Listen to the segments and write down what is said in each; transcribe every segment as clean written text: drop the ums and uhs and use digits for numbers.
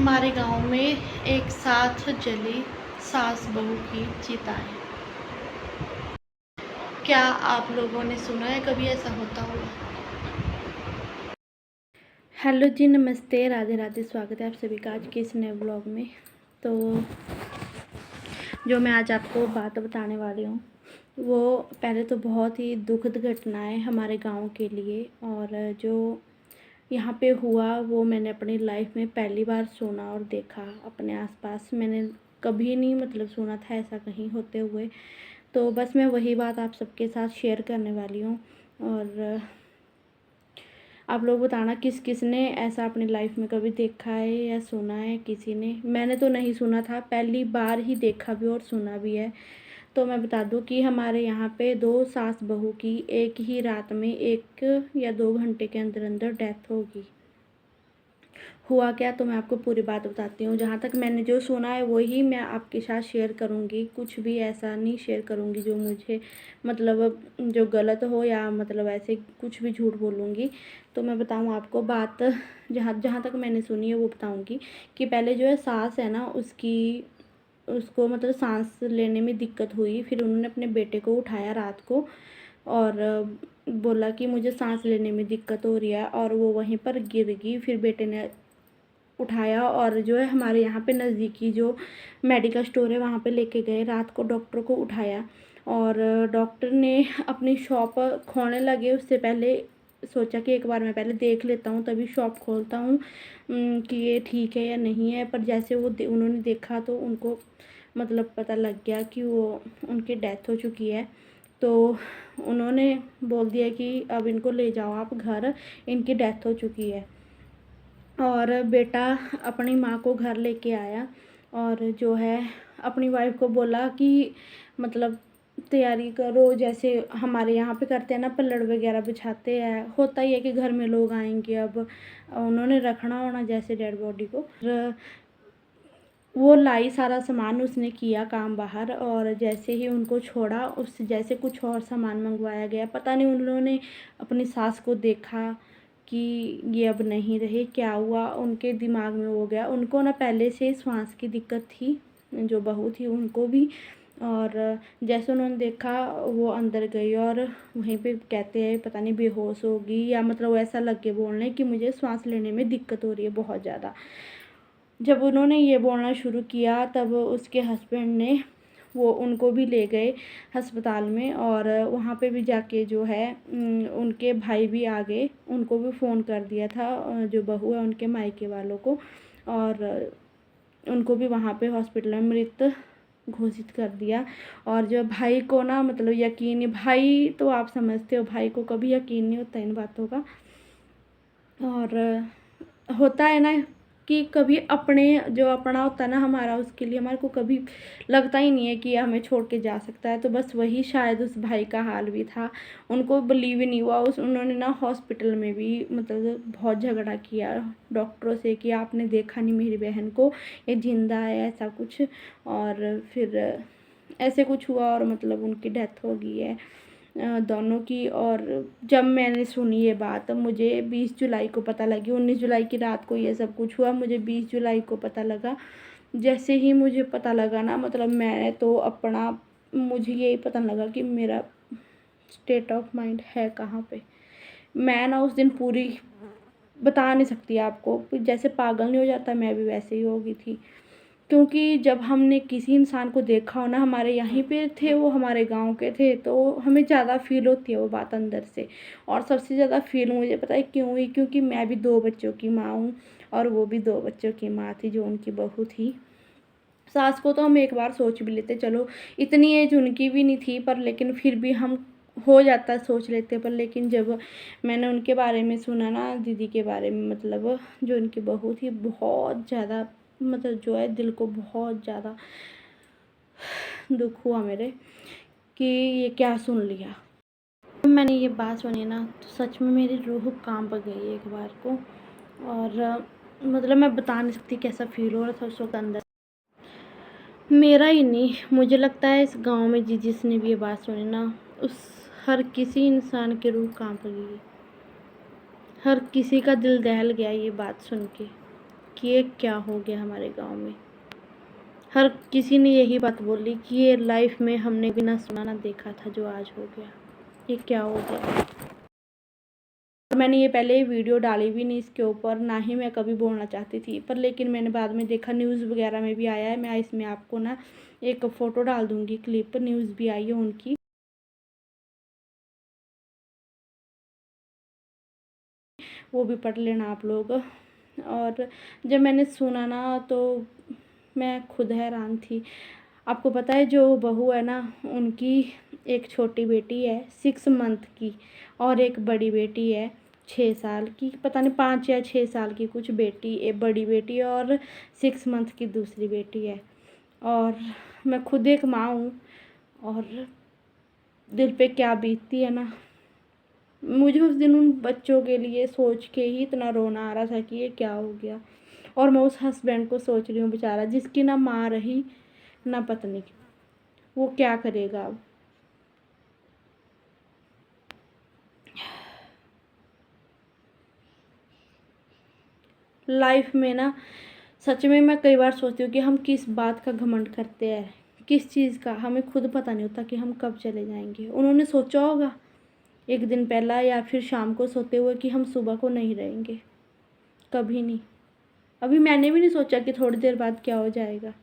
हमारे गांव में एक साथ जली सास बहू की चिताएं। क्या आप लोगों ने सुना है कभी ऐसा होता हुआ? हेलो जी, नमस्ते, राधे राधे। स्वागत है आप सभी का आज के इस नए ब्लॉग में। तो जो मैं आज आपको बात बताने वाली हूँ वो पहले तो बहुत ही दुखद घटना है हमारे गांव के लिए, और जो यहाँ पे हुआ वो मैंने अपनी लाइफ में पहली बार सुना और देखा अपने आसपास। मैंने कभी नहीं सुना था ऐसा कहीं होते हुए। तो बस मैं वही बात आप सबके साथ शेयर करने वाली हूँ। और आप लोग बताना किस किस ने ऐसा अपनी लाइफ में कभी देखा है या सुना है किसी ने। मैंने तो नहीं सुना था, पहली बार ही देखा भी और सुना भी है। तो मैं बता दूं कि हमारे यहाँ पे 2 सास बहू की एक ही रात में 1 या 2 घंटे के अंदर अंदर डेथ होगी। हुआ क्या, तो मैं आपको पूरी बात बताती हूँ। जहाँ तक मैंने जो सुना है वही मैं आपके साथ शेयर करूँगी। कुछ भी ऐसा नहीं शेयर करूँगी जो मुझे जो गलत हो या ऐसे कुछ भी झूठ बोलूँगी। तो मैं बताऊँ आपको बात, जहाँ जहाँ तक मैंने सुनी है वो बताऊँगी। कि पहले जो है सास है ना, उसको सांस लेने में दिक्कत हुई। फिर उन्होंने अपने बेटे को उठाया रात को और बोला कि मुझे सांस लेने में दिक्कत हो रही है, और वो वहीं पर गिर गई। फिर बेटे ने उठाया और जो है हमारे यहाँ पे नज़दीकी जो मेडिकल स्टोर है वहाँ पे लेके गए। रात को डॉक्टर को उठाया और डॉक्टर ने अपनी शॉप खोलने लगे। उससे पहले सोचा कि एक बार मैं पहले देख लेता हूँ, तभी शॉप खोलता हूँ कि ये ठीक है या नहीं है। पर जैसे उन्होंने देखा तो उनको पता लग गया कि वो उनकी डेथ हो चुकी है। तो उन्होंने बोल दिया कि अब इनको ले जाओ आप घर, इनकी डेथ हो चुकी है। और बेटा अपनी माँ को घर लेके आया और जो है अपनी वाइफ को बोला कि तैयारी करो, जैसे हमारे यहाँ पे करते हैं ना, पल्लड़ वगैरह बिछाते हैं। होता ही है कि घर में लोग आएंगे, अब उन्होंने रखना होना जैसे डेड बॉडी को। वो लाई सारा सामान, उसने किया काम बाहर। और जैसे ही उनको छोड़ा, उससे जैसे कुछ और सामान मंगवाया गया। पता नहीं उन्होंने अपनी सास को देखा कि ये अब नहीं रहे, क्या हुआ उनके दिमाग में हो गया। उनको ना पहले से श्वास की दिक्कत थी, जो बहू थी उनको भी। और जैसे उन्होंने देखा वो अंदर गई और वहीं पे कहते हैं पता नहीं बेहोश होगी या ऐसा लग के बोलने कि मुझे सांस लेने में दिक्कत हो रही है बहुत ज़्यादा। जब उन्होंने ये बोलना शुरू किया तब उसके हस्बैंड ने उनको भी ले गए अस्पताल में। और वहाँ पे भी जाके जो है उनके भाई भी आ गए, उनको भी फ़ोन कर दिया था जो बहू है उनके मायके वालों को। और उनको भी वहाँ पे हॉस्पिटल में मृत घोषित कर दिया। और जो भाई को ना यकीन नहीं, भाई तो आप समझते हो, भाई को कभी यकीन नहीं होता इन बातों का। और होता है ना कि कभी अपने जो अपना होता है ना हमारा, उसके लिए हमारे को कभी लगता ही नहीं है कि हमें छोड़ के जा सकता है। तो बस वही शायद उस भाई का हाल भी था। उनको बिलीव ही नहीं हुआ। उन्होंने ना हॉस्पिटल में भी बहुत झगड़ा किया डॉक्टरों से कि आपने देखा नहीं मेरी बहन को, ये जिंदा है, ऐसा कुछ। और फिर ऐसे कुछ हुआ और उनकी डेथ हो गई है दोनों की। और जब मैंने सुनी ये बात, मुझे 20 जुलाई को पता लगी। 19 जुलाई की रात को ये सब कुछ हुआ, मुझे 20 जुलाई को पता लगा। जैसे ही मुझे पता लगा ना मैं तो मुझे यही पता लगा कि मेरा स्टेट ऑफ माइंड है कहाँ पे। मैं ना उस दिन पूरी बता नहीं सकती आपको, जैसे पागल नहीं हो जाता, मैं भी वैसे ही हो गई थी। क्योंकि जब हमने किसी इंसान को देखा हो ना, हमारे यहीं पे थे वो, हमारे गांव के थे, तो हमें ज़्यादा फील होती है वो बात अंदर से। और सबसे ज़्यादा फील मुझे पता है क्यों हुई, क्योंकि मैं भी 2 बच्चों की माँ हूँ और वो भी 2 बच्चों की माँ थी जो उनकी बहू थी। सास को तो हम एक बार सोच भी लेते, चलो इतनी एज उनकी भी नहीं थी, पर लेकिन फिर भी हम हो जाता सोच लेते। पर लेकिन जब मैंने उनके बारे में सुना ना, दीदी के बारे में, जो उनकी बहू थी, बहुत ज़्यादा जो है दिल को बहुत ज़्यादा दुख हुआ मेरे कि ये क्या सुन लिया। मैंने ये बात सुनी ना तो सच में मेरी रूह कांप गई एक बार को। और मैं बता नहीं सकती कैसा फील हो रहा था उस वक्त अंदर। मेरा ही नहीं, मुझे लगता है इस गांव में जिसने भी ये बात सुनी ना, उस हर किसी इंसान की रूह कांप गई। हर किसी का दिल दहल गया ये बात सुन के कि ये क्या हो गया हमारे गांव में। हर किसी ने यही बात बोली कि ये लाइफ में हमने भी ना सुना ना देखा था जो आज हो गया, ये क्या हो गया। मैंने ये पहले वीडियो डाली भी नहीं इसके ऊपर, ना ही मैं कभी बोलना चाहती थी, पर लेकिन मैंने बाद में देखा न्यूज़ वगैरह में भी आया है। मैं इसमें आपको ना एक फ़ोटो डाल दूँगी, क्लिप, न्यूज़ भी आई है उनकी, वो भी पढ़ लेना आप लोग। और जब मैंने सुना ना तो मैं खुद हैरान थी। आपको पता है जो बहू है ना, उनकी एक छोटी बेटी है 6 मंथ की और एक बड़ी बेटी है 6 साल की, पता नहीं 5 या 6 साल की कुछ बेटी, एक बड़ी बेटी और 6 मंथ की दूसरी बेटी है। और मैं खुद एक माँ हूँ और दिल पे क्या बीतती है ना। मुझे उस दिन उन बच्चों के लिए सोच के ही इतना रोना आ रहा था कि ये क्या हो गया। और मैं उस हस्बैंड को सोच रही हूँ, बेचारा जिसकी ना माँ रही ना पत्नी, वो क्या करेगा अब। लाइफ में ना सच में मैं कई बार सोचती हूँ कि हम किस बात का घमंड करते हैं, किस चीज़ का हमें खुद पता नहीं होता कि हम कब चले जाएंगे। उन्होंने सोचा होगा एक दिन पहला या फिर शाम को सोते हुए कि हम सुबह को नहीं रहेंगे, कभी नहीं। अभी मैंने भी नहीं सोचा कि थोड़ी देर बाद क्या हो जाएगा।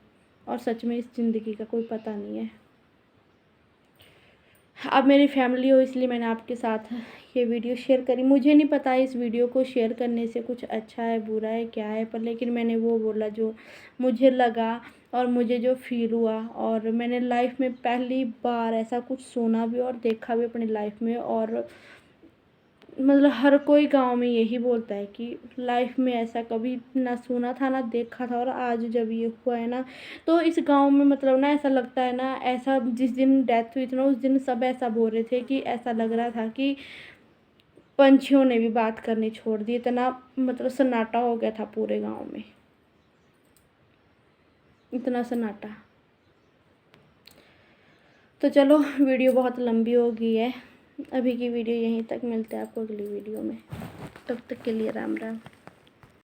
और सच में इस ज़िंदगी का कोई पता नहीं है। अब मेरी फैमिली हो इसलिए मैंने आपके साथ ये वीडियो शेयर करी। मुझे नहीं पता इस वीडियो को शेयर करने से कुछ अच्छा है बुरा है क्या है, पर लेकिन मैंने वो बोला जो मुझे लगा और मुझे जो फील हुआ। और मैंने लाइफ में पहली बार ऐसा कुछ सुना भी और देखा भी अपनी लाइफ में। और मतलब हर कोई गांव में यही बोलता है कि लाइफ में ऐसा कभी ना सुना था ना देखा था, और आज जब ये हुआ है ना तो इस गांव में मतलब ना ऐसा लगता है ना, ऐसा जिस दिन डेथ हुई थी ना उस दिन सब ऐसा बोल रहे थे कि ऐसा लग रहा था कि पंछियों ने भी बात करनी छोड़ दी, इतना मतलब सन्नाटा हो गया था पूरे गांव में, इतना सन्नाटा। तो चलो वीडियो बहुत लंबी हो गई है, अभी की वीडियो यहीं तक, मिलते हैं आपको अगली वीडियो में, तब तक के लिए राम राम।